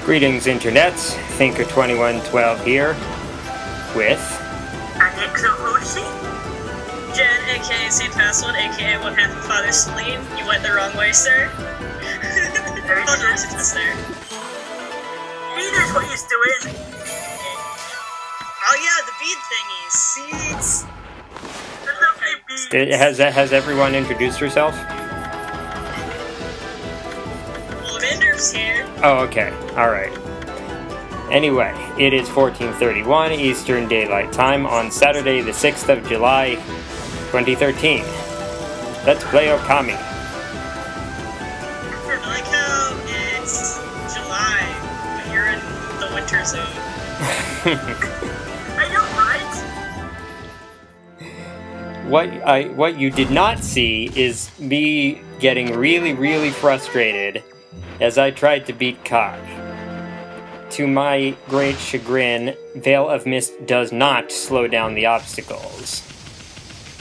Greetings, internets. Thinker2112 here with AnniexoHoshi, Jen, aka insanefastone, aka one half of Father's spleen. You went the wrong way, sir. Oh no, it's there. he knows what he's doing. Oh yeah, the bead thingies. Seeds. The lovely beads. has everyone introduced herself? Well, Vinder's here. Oh, okay. Alright. Anyway, it is 14:31 Eastern Daylight Time on Saturday the 6th of July, 2013. Let's play Okami. I like how it's July, but you're in the winter zone. I know, right? What you did not see is me getting really frustrated as I tried to beat Kai. To my great chagrin, Veil of Mist does not slow down the obstacles.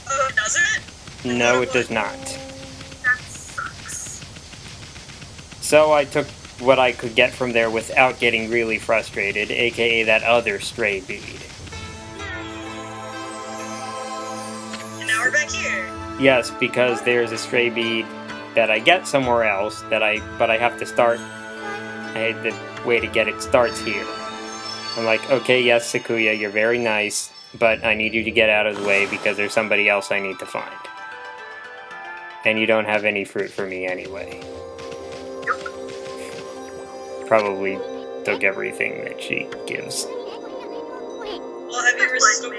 Oh, does it? No, it does not. That sucks. So I took what I could get from there without getting really frustrated, aka that other stray bead. And now we're back here. Yes, because there's a stray bead that I get somewhere else but I have to start. The way to get it starts here. I'm like, okay, yes, Sakuya, you're very nice, but I need you to get out of the way because there's somebody else I need to find. And you don't have any fruit for me anyway. Probably took everything that she gives. Well, have you restored?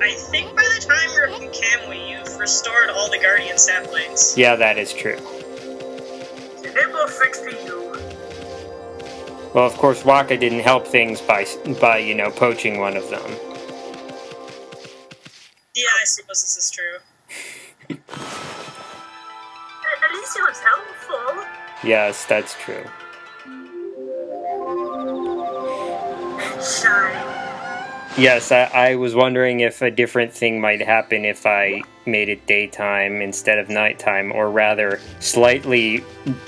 I think by the time we're in Kamui, you've restored all the Guardian saplings. Yeah, that is true. Nimble fix for you. Well, of course, Waka didn't help things by poaching one of them. Yeah, I suppose this is true. At least it was helpful. Yes, that's true. Shine. Yes, I was wondering if a different thing might happen if I made it daytime instead of nighttime, or rather, slightly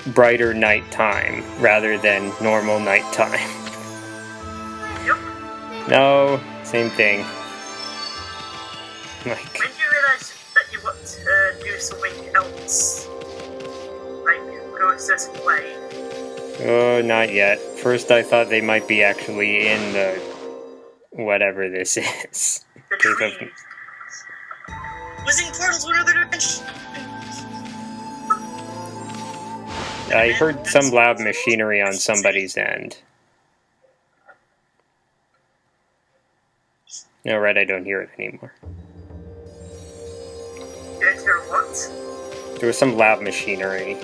brighter nighttime rather than normal nighttime. Yep. No, same thing. Like, When you realize that you want to do something else, like go a certain way, oh, not yet. First I thought they might be actually in the whatever this is. the Cave of- tree. Whizzing portals to another dimension. I heard some loud machinery on somebody's end. No, right, I don't hear it anymore. You don't hear what? There was some loud machinery.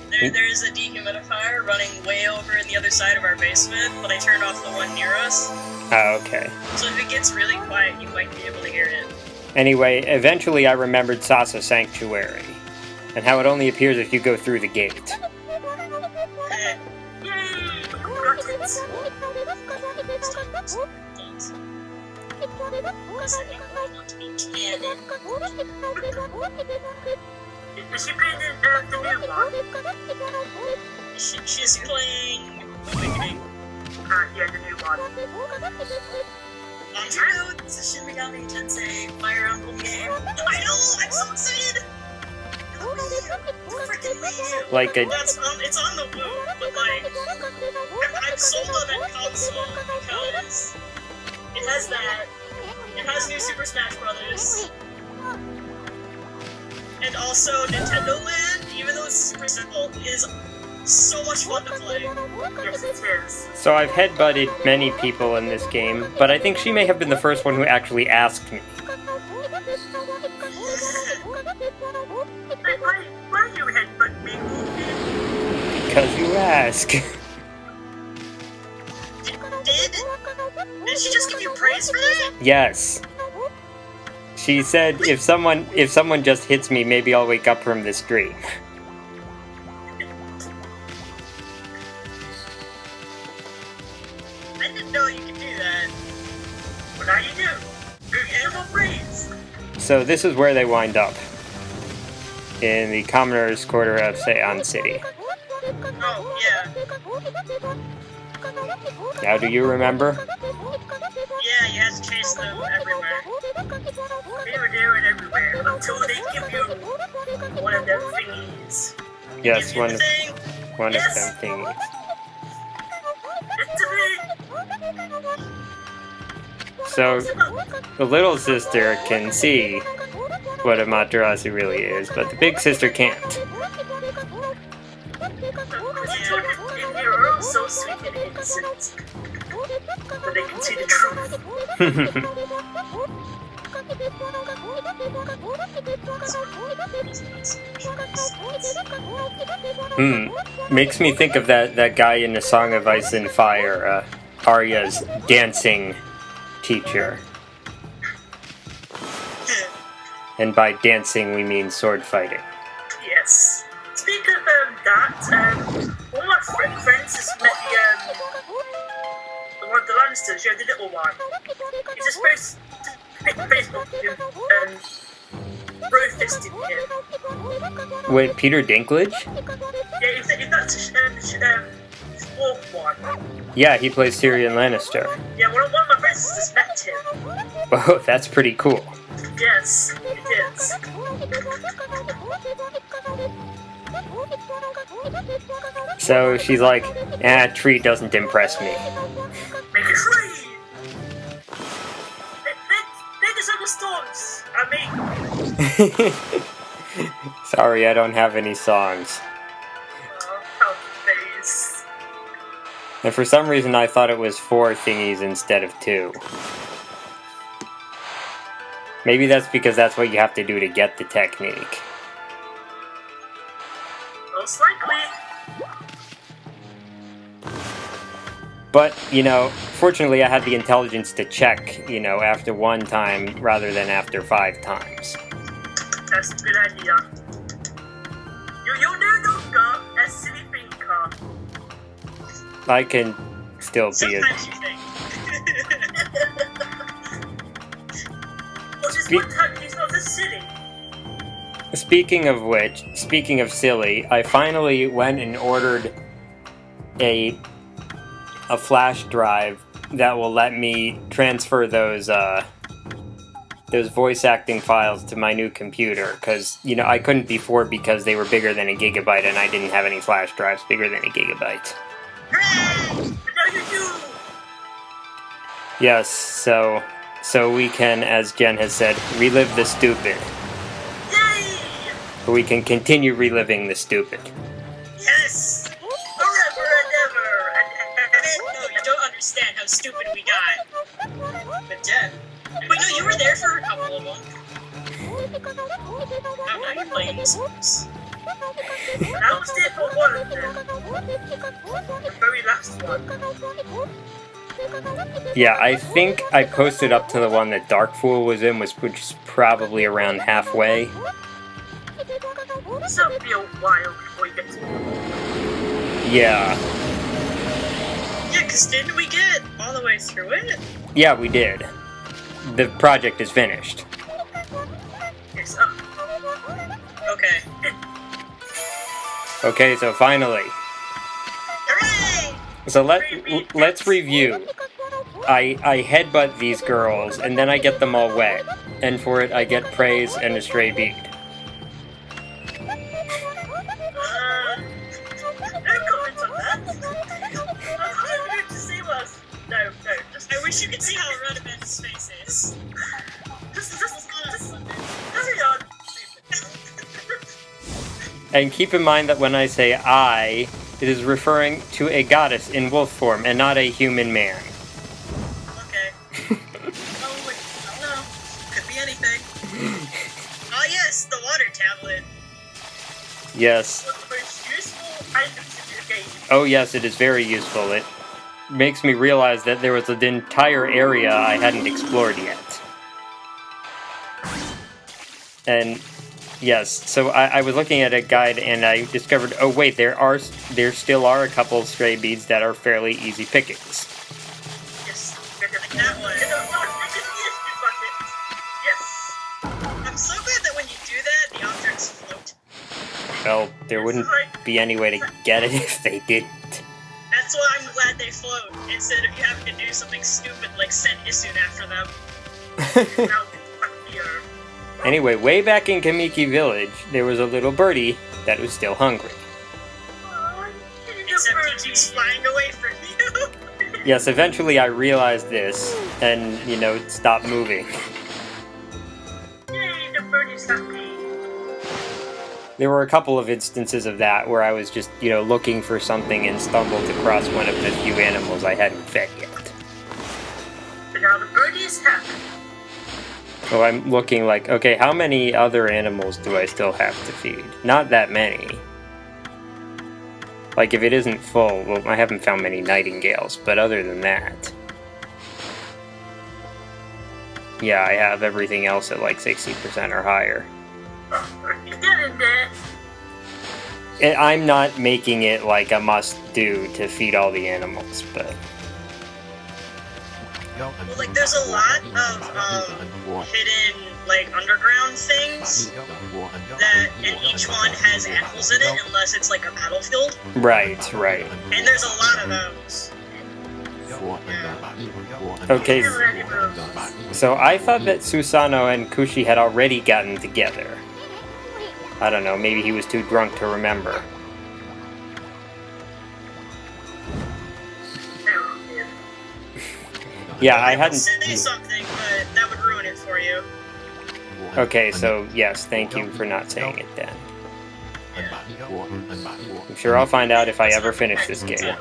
There is a dehumidifier running way over in the other side of our basement, but I turned off the one near us. Oh, okay. So if it gets really quiet, you might be able to hear it. Anyway, eventually I remembered Sasa Sanctuary, and how it only appears if you go through the gate. Eh, Yay! Got it. Is she playing the new one? She's playing Awakening. Yeah, the new one. You know, it's a Shin Megami Tensei Fire Emblem game. I know! I'm so excited! Freaking Wii U! Like a... It's on the Wii, but like, I'm sold on that console because it has that. It has new Super Smash Brothers. And also Nintendo Land, even though it's super simple, is so much fun to play. Yes, it is. So I've headbutted many people in this game, but I think she may have been the first one who actually asked me. Why you headbutt me? Because you ask. Did she just give you praise for that? Yes. She said if someone just hits me, maybe I'll wake up from this dream. I didn't know you could do that. Well, now you do. Beautiful praise. So this is where they wind up. In the Commoner's Quarter of Seon City. Oh, yeah. Now do you remember? Yeah, you have to chase them everywhere. They were there and everywhere until they give you one of them thingies. Yes, Give you one the of thing. them thingies. It's a me! So, the little sister can see what Amaterasu really is, but the big sister can't. Because the children in here are all so sweet and innocent. But they can see the truth. Makes me think of that guy in the Song of Ice and Fire, Arya's dancing teacher. And by dancing, we mean sword fighting. Yes. Speaking of that, one of my friends has met the one of the Lannisters, the little one. He just picked Facebook and roasted him. Wait, Peter Dinklage? Yeah, if that's Wolf one. Yeah, he plays Tyrion Lannister. Yeah, one of my friends has just met him. Whoa, that's pretty cool. Yes, it is. So she's like, tree doesn't impress me. Make a tree! They deserve the storms! Sorry, I don't have any songs. How face. And for some reason I thought it was 4 thingies instead of 2. Maybe that's because that's what you have to do to get the technique. Most likely. But, fortunately I had the intelligence to check, after 1 time rather than after 5 times. That's a good idea. You no longer a silly thinker. I can still be Sometimes you think. Or just one time he's not as silly. Speaking of silly, I finally went and ordered a flash drive that will let me transfer those voice acting files to my new computer, because, I couldn't before because they were bigger than a gigabyte and I didn't have any flash drives bigger than a gigabyte. Hooray! And now you do! Yes, so we can, as Jen has said, relive the stupid. Yay! We can continue reliving the stupid. Yes! Forever and ever! No, you don't understand how stupid we got. But Jen. Wait, no, you were there for a couple of them. Oh, now you're playing the songs. I was there for one of them. The very last one. Yeah, I think I posted up to the one that Darkfool was in, which is probably around halfway. This will be a while before you get to Yeah. Yeah, because didn't we get all the way through it? Yeah, we did. The project is finished. Yes, Okay. Okay, so finally. Hooray! So let's review. I headbutt these girls, and then I get them all wet. And for it, I get praise and a stray bead. no comments on that. I'm going to see us. No, just I wish you could see how red Amanda's face is. Just carry on. And keep in mind that when I say I, it is referring to a goddess in wolf form, and not a human man. Okay. Oh, wait. I don't know. Could be anything. Oh, yes, the water tablet. Yes. One of the most useful items in the game. Oh yes, it is very useful. It makes me realize that there was an entire area I hadn't explored yet. And yes, so I was looking at a guide and I discovered, oh wait, there still are a couple of stray beads that are fairly easy pickings. Yes, That one. Yes. I'm so glad that when you do that, the objects float. Well, there wouldn't be any way to get it if they didn't. That's why I'm glad they float, instead of you having to do something stupid like send Isun after them. Now, here. Anyway, way back in Kamiki Village, there was a little birdie that was still hungry. Except he keeps flying away from you. Yes, eventually I realized this, and, you know, it stopped moving. Yay, the bird is happy. There were a couple of instances of that where I was just, you know, looking for something and stumbled across one of the few animals I hadn't fed yet. But now the bird is happy. So I'm looking like, okay, how many other animals do I still have to feed? Not that many. Like, if it isn't full, well, I haven't found many nightingales, but other than that... Yeah, I have everything else at like 60% or higher. You're getting there. I'm not making it like a must-do to feed all the animals, but... Well, like, there's a lot of, hidden, like, underground things that, and each one has animals in it, unless it's, like, a battlefield. Right, right. And there's a lot of those. Okay, so I thought that Susanoo and Kushi had already gotten together. I don't know, maybe he was too drunk to remember. Yeah, I hadn't... say something, but that would ruin it for you. Okay, so yes, thank you for not saying it then. I'm sure I'll find out if I ever finish this game. I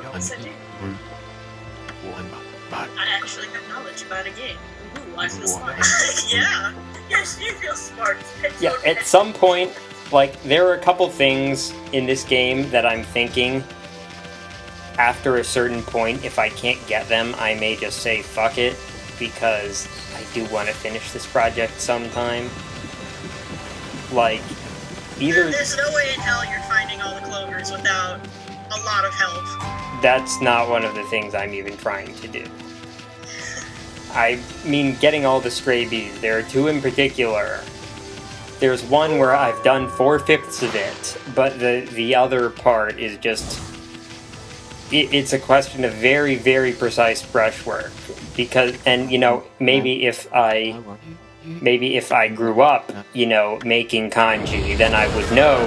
actually have knowledge about a game. Ooh, I feel smart. Yeah. Yes, you feel smart. Yeah, at some point, like, there are a couple things in this game that I'm thinking, after a certain point, if I can't get them, I may just say fuck it, because I do want to finish this project sometime. Like, either... There's no way in hell you're finding all the clovers without a lot of help. That's not one of the things I'm even trying to do. I mean, getting all the stray beads, there are two in particular. There's one where I've done 4/5 of it, but the other part is just... It's a question of very, very precise brushwork. Because, and, you know, maybe if I grew up, you know, making kanji, then I would know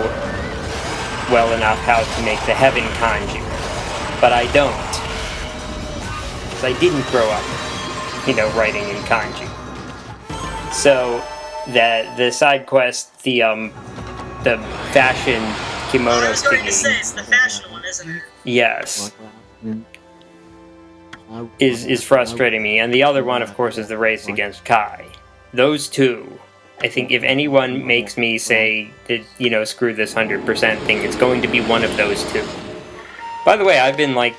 well enough how to make the heaven kanji. But I don't. Because I didn't grow up, you know, writing in kanji. So, the side quest, the fashion kimono I was going to thingy, say, it's the fashion one, isn't it? yes, is frustrating me. And the other one, of course, is the race against Kai. Those two, I think if anyone makes me say that, you know, screw this 100% thing, it's going to be one of those two. By the way, I've been, like,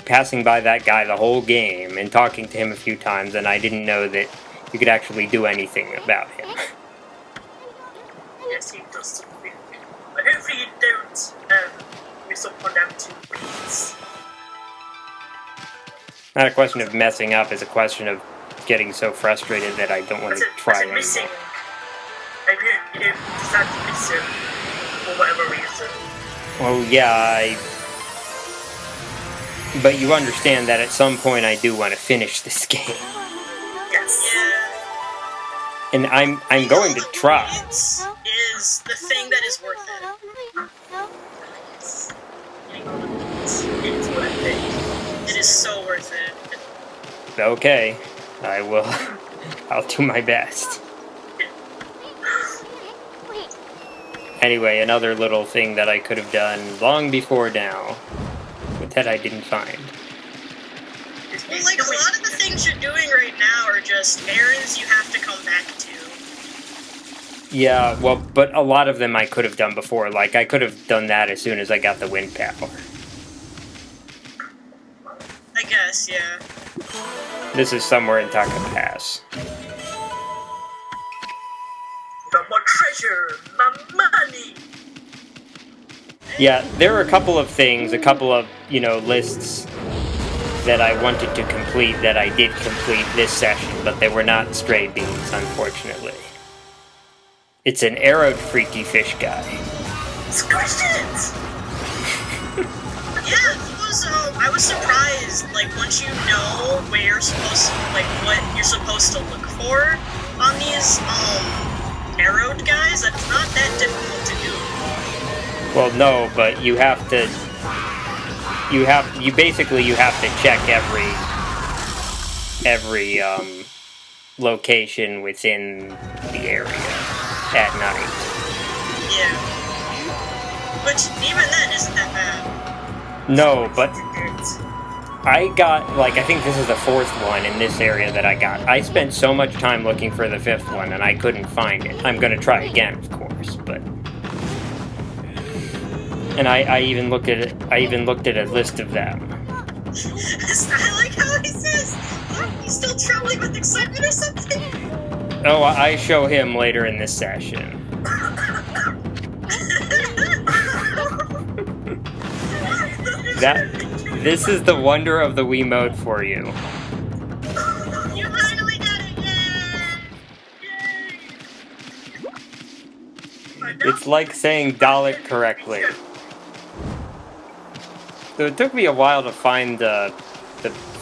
passing by that guy the whole game and talking to him a few times, and I didn't know that you could actually do anything about him. Yes, he does something. But hopefully you don't miss up on them two beats. Not a question of messing up, it's a question of getting so frustrated that I don't want to try anymore. Missing. Maybe you don't decide to miss him for whatever reason. Well, yeah, but you understand that at some point I do want to finish this game. Yes. Yeah. And I'm going to try. It's is the thing that is worth it. It's worth it. It is so worth it. Okay, I will. I'll do my best. Anyway, another little thing that I could have done long before now, but that I didn't find. Well, like, a lot of the things you're doing right now are just errands you have to come back to. Yeah, well, but a lot of them I could have done before. Like, I could have done that as soon as I got the wind power. I guess, yeah. This is somewhere in Taka Pass. Got more treasure, my money. Yeah, there are a couple of things, a couple of, you know, lists that I wanted to complete that I did complete this session, but they were not stray beads, unfortunately. It's an arrowed freaky fish guy. It's Crescent! Yeah, he was, I was surprised, like, once you know where you're supposed to, like, what you're supposed to look for on these, arrowed guys, that's not that difficult to do. Well, no, but you have to... You basically have to check every location within the area at night. Yeah. Which, even then, isn't that bad. No, but I got, like, I think this is the 4th one in this area that I got. I spent so much time looking for the 5th one, and I couldn't find it. I'm gonna try again, of course, but... And I even looked at it. I even looked at a list of them. I like how he says, "Are you still trembling with excitement or something?" Oh, I show him later in this session. This is the wonder of the Wii mode for you. You finally got it! Yay! It's like saying Dalek correctly. So it took me a while to find the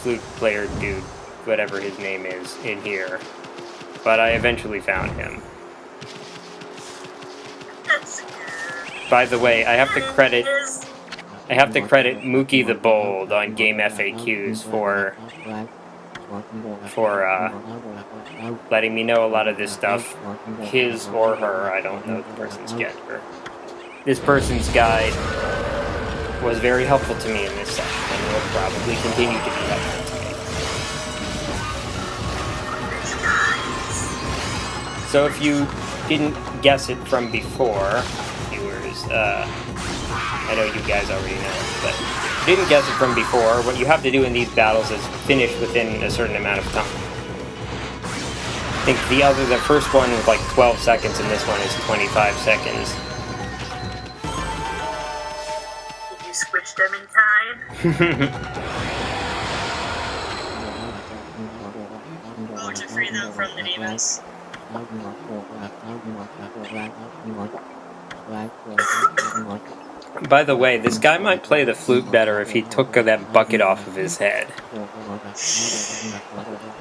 flute player dude, whatever his name is, in here. But I eventually found him. By the way, I have to credit Mookie the Bold on Game FAQs for letting me know a lot of this stuff. His or her, I don't know the person's gender. This person's guide was very helpful to me in this session, and will probably continue to be helpful to me. So if you didn't guess it from before, viewers, I know you guys already know, but if you didn't guess it from before, what you have to do in these battles is finish within a certain amount of time. I think the first one was like 12 seconds, and this one is 25 seconds. Switch them in time. Oh, to free them from the demons. By the way, this guy might play the flute better if he took that bucket off of his head.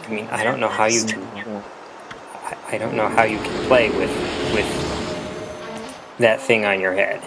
I mean, I don't know how you can... I don't know how you can play with that thing on your head.